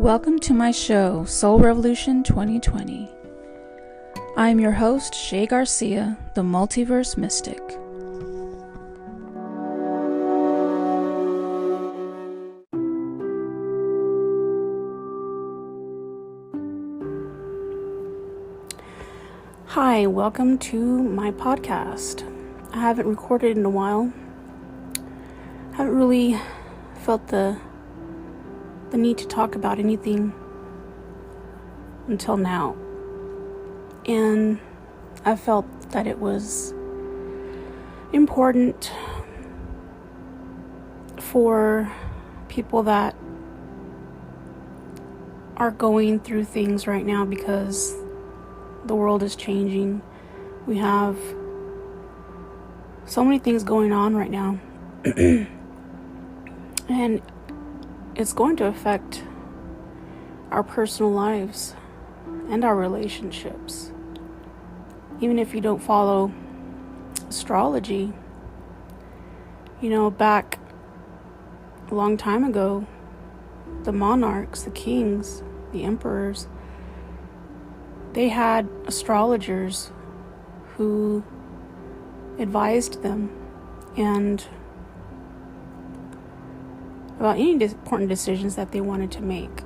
Welcome to my show, Soul Revolution 2020. I am your host, Shay Garcia, the Multiverse Mystic. Hi, welcome to my podcast. I haven't recorded in a while. Haven't really felt the need to talk about anything until now. And I felt that it was important for people that are going through things right now because the world is changing. We have so many things going on right now. And it's going to affect our personal lives and our relationships. Even if you don't follow astrology, back a long time ago, the monarchs, the kings, the emperors, they had astrologers who advised them and about any important decisions that they wanted to make.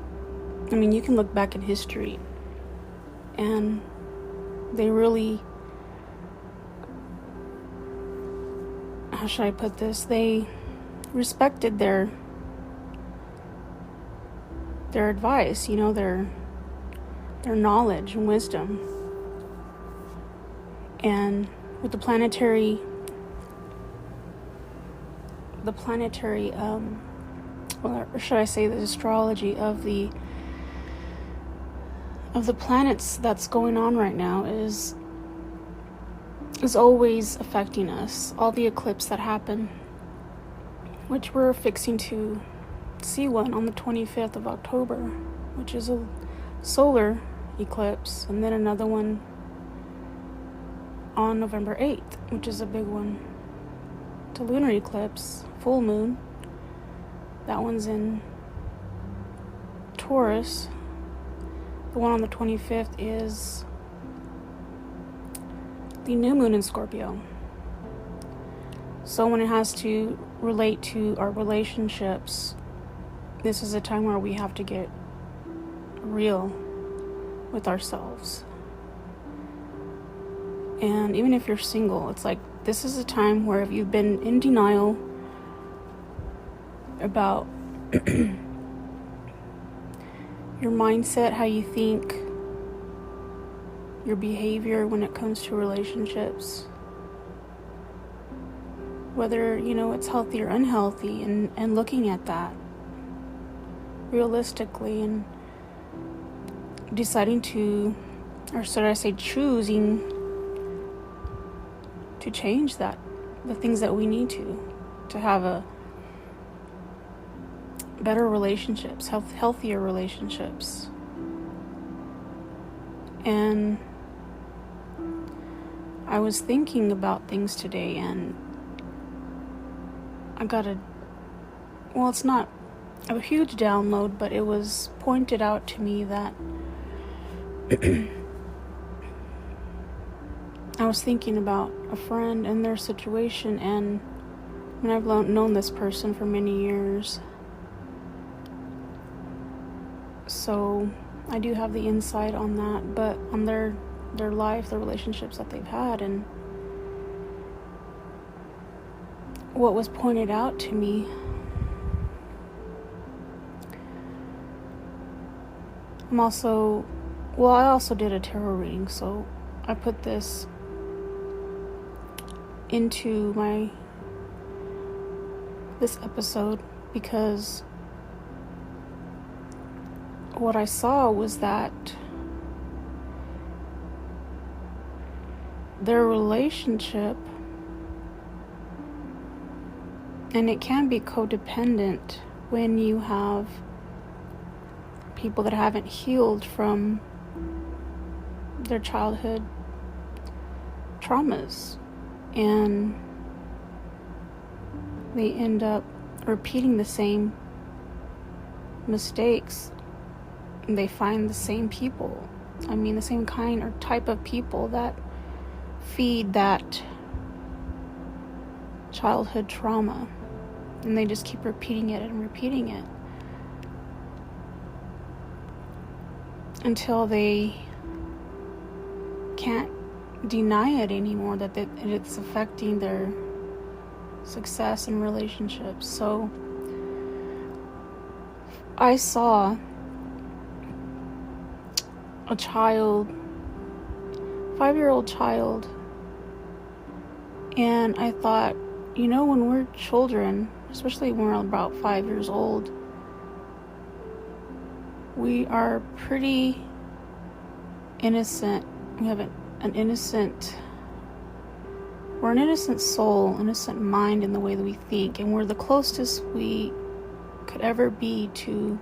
I mean, you can look back in history and they really, how should I put this? They respected their advice, their knowledge and wisdom. And with the planetary or should I say the astrology of the planets that's going on right now is always affecting us. All the eclipses that happen, which we're fixing to see one on the 25th of October, which is a solar eclipse, and then another one on November 8th, which is a big one. It's a lunar eclipse, full moon. That one's in Taurus. The one on the 25th is the new moon in Scorpio. So when it has to relate to our relationships, this is a time where we have to get real with ourselves. And even if you're single, it's like this is a time where if you've been in denial about your mindset, how you think, your behavior when it comes to relationships, whether it's healthy or unhealthy, and looking at that realistically and deciding to, or should I say choosing to change that, the things that we need to have a better relationships, healthier relationships. And I was thinking about things today, and I got it's not a huge download, but it was pointed out to me that I was thinking about a friend and their situation, and I've known this person for many years. So I do have the insight on that, but on their life, the relationships that they've had, and what was pointed out to me, I also did a tarot reading, so I put this into this episode because what I saw was that their relationship, and it can be codependent when you have people that haven't healed from their childhood traumas, and they end up repeating the same mistakes they find the same people. The same kind or type of people that feed that childhood trauma. And they just keep repeating it and repeating it until they can't deny it anymore, that it's affecting their success in relationships. So I saw a child, 5-year-old child, and I thought, when we're children, especially when we're about 5 years old, we are pretty innocent. We have an innocent soul, innocent mind in the way that we think, and we're the closest we could ever be to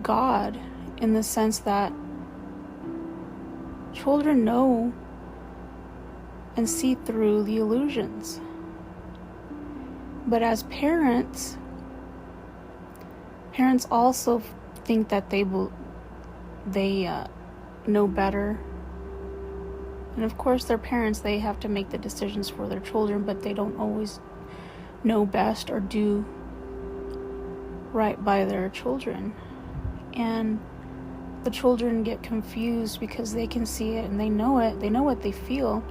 God, in the sense that children know and see through the illusions. But as parents also think that they know better. And of course, they're parents, they have to make the decisions for their children, but they don't always know best or do right by their children. And the children get confused because they can see it and they know it. They know what they feel.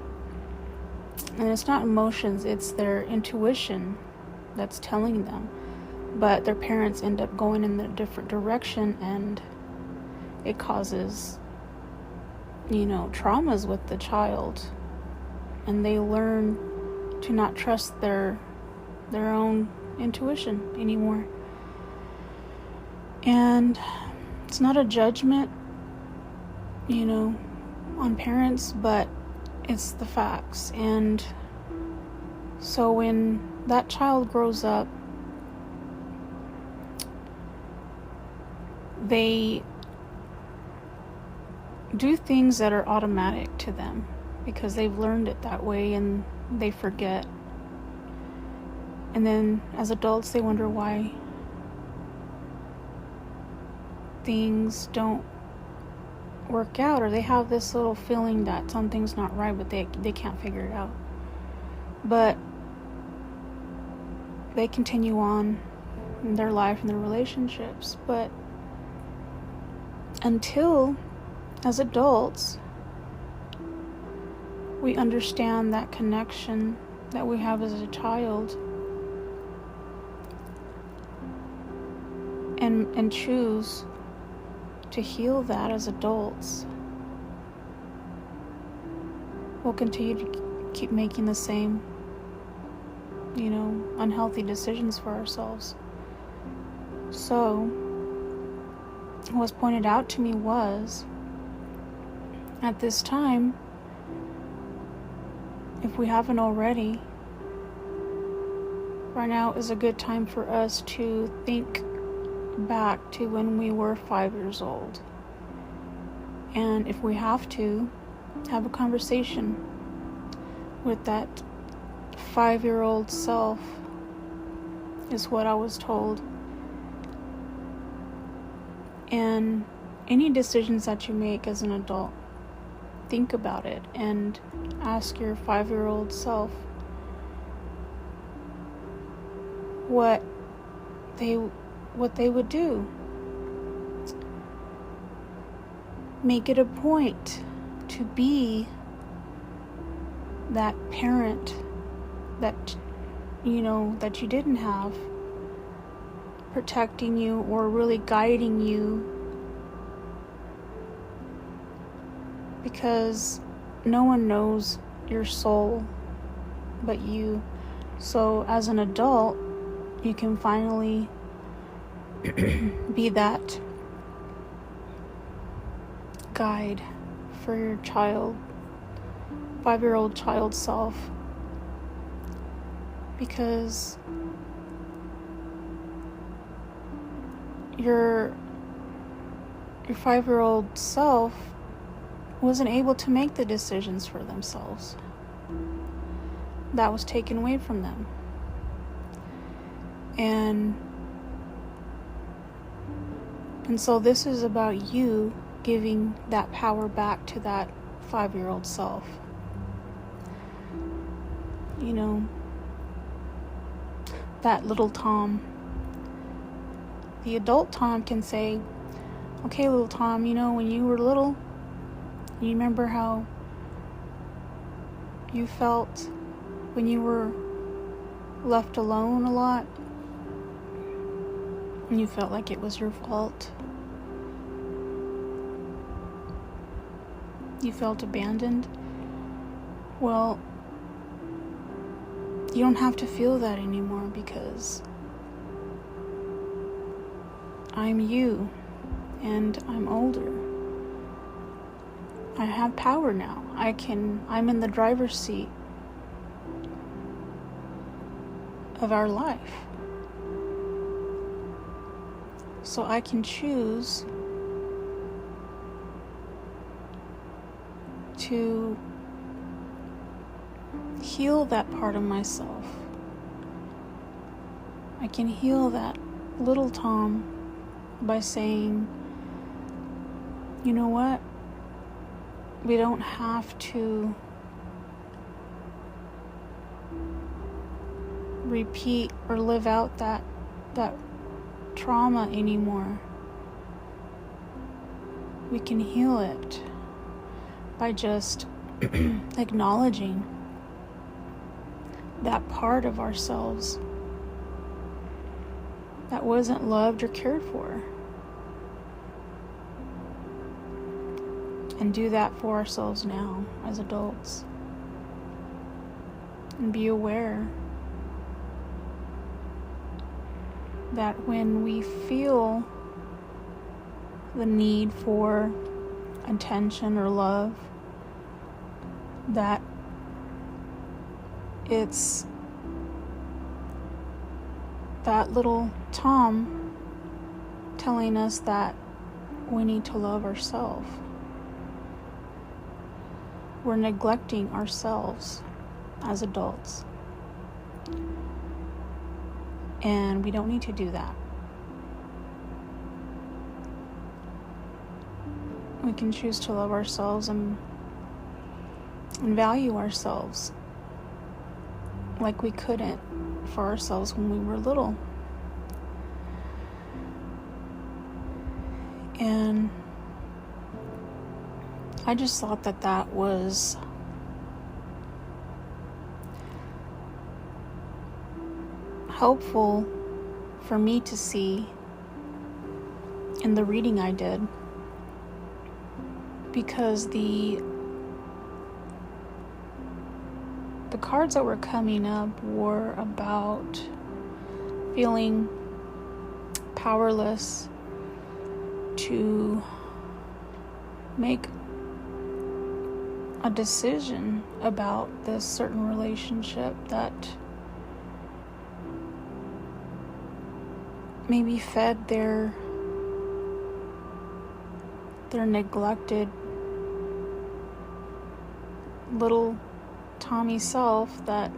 And it's not emotions, it's their intuition that's telling them. But their parents end up going in a different direction, and it causes, traumas with the child. And they learn to not trust their own intuition anymore. And it's not a judgment, on parents, but it's the facts. And so when that child grows up, they do things that are automatic to them because they've learned it that way, and they forget. And then as adults, they wonder why things don't work out, or they have this little feeling that something's not right, but they can't figure it out. But they continue on in their life and their relationships. But until, as adults, we understand that connection that we have as a child, and choose to heal that as adults, we'll continue to keep making the same, unhealthy decisions for ourselves. So, what was pointed out to me was, at this time, if we haven't already, right now is a good time for us to think back to when we were 5 years old. And if we have to, have a conversation with that 5-year-old self, is what I was told. And any decisions that you make as an adult, think about it and ask your 5-year-old self what they would do. Make it a point to be that parent that that you didn't have, protecting you or really guiding you, because no one knows your soul but you. So as an adult, you can finally be that guide for your child, 5-year-old child self, because your 5-year-old self wasn't able to make the decisions for themselves. That was taken away from them. And And so this is about you giving that power back to that 5-year-old self. You know, that little Tom. The adult Tom can say, okay, little Tom, you know, when you were little, you remember how you felt when you were left alone a lot? And you felt like it was your fault. You felt abandoned. Well, you don't have to feel that anymore, because I'm you, and I'm older. I have power now. I'm in the driver's seat of our life. So I can choose to heal that part of myself. I can heal that little Tom by saying, you know what? We don't have to repeat or live out that trauma anymore. We can heal it by just acknowledging that part of ourselves that wasn't loved or cared for. And do that for ourselves now as adults. And be aware that when we feel the need for attention or love, that it's that little Tom telling us that we need to love ourselves. We're neglecting ourselves as adults. And we don't need to do that. We can choose to love ourselves and value ourselves like we couldn't for ourselves when we were little. And I just thought that was helpful for me to see in the reading I did, because the cards that were coming up were about feeling powerless to make a decision about this certain relationship that maybe fed their neglected little Tommy self that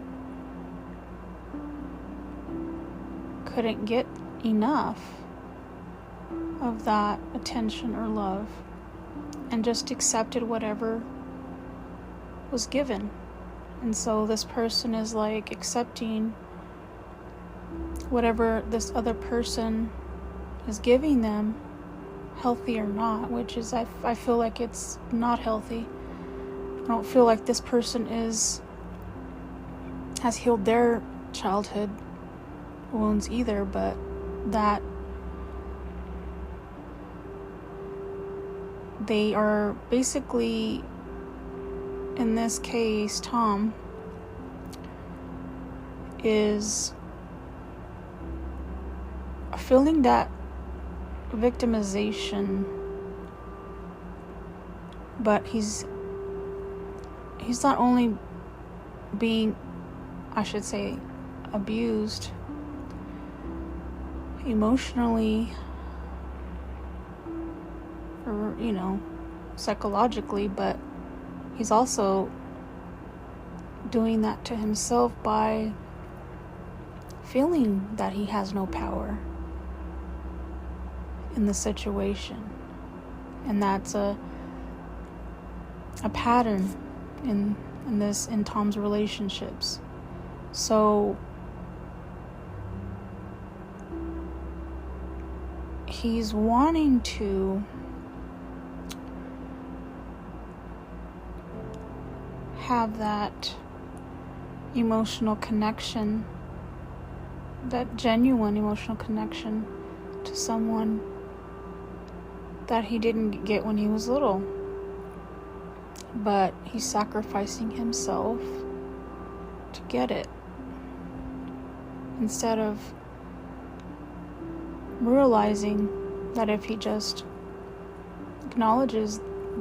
couldn't get enough of that attention or love and just accepted whatever was given. And so this person is like accepting whatever this other person is giving them, healthy or not, which is I feel like it's not healthy. I don't feel like this person has healed their childhood wounds either, but that they are basically, in this case, Tom is feeling that victimization, but he's not only being, I should say, abused emotionally or, psychologically, but he's also doing that to himself by feeling that he has no power in the situation. And that's a pattern in Tom's relationships. So he's wanting to have that emotional connection, that genuine emotional connection to someone that he didn't get when he was little. But he's sacrificing himself to get it, instead of realizing that if he just acknowledges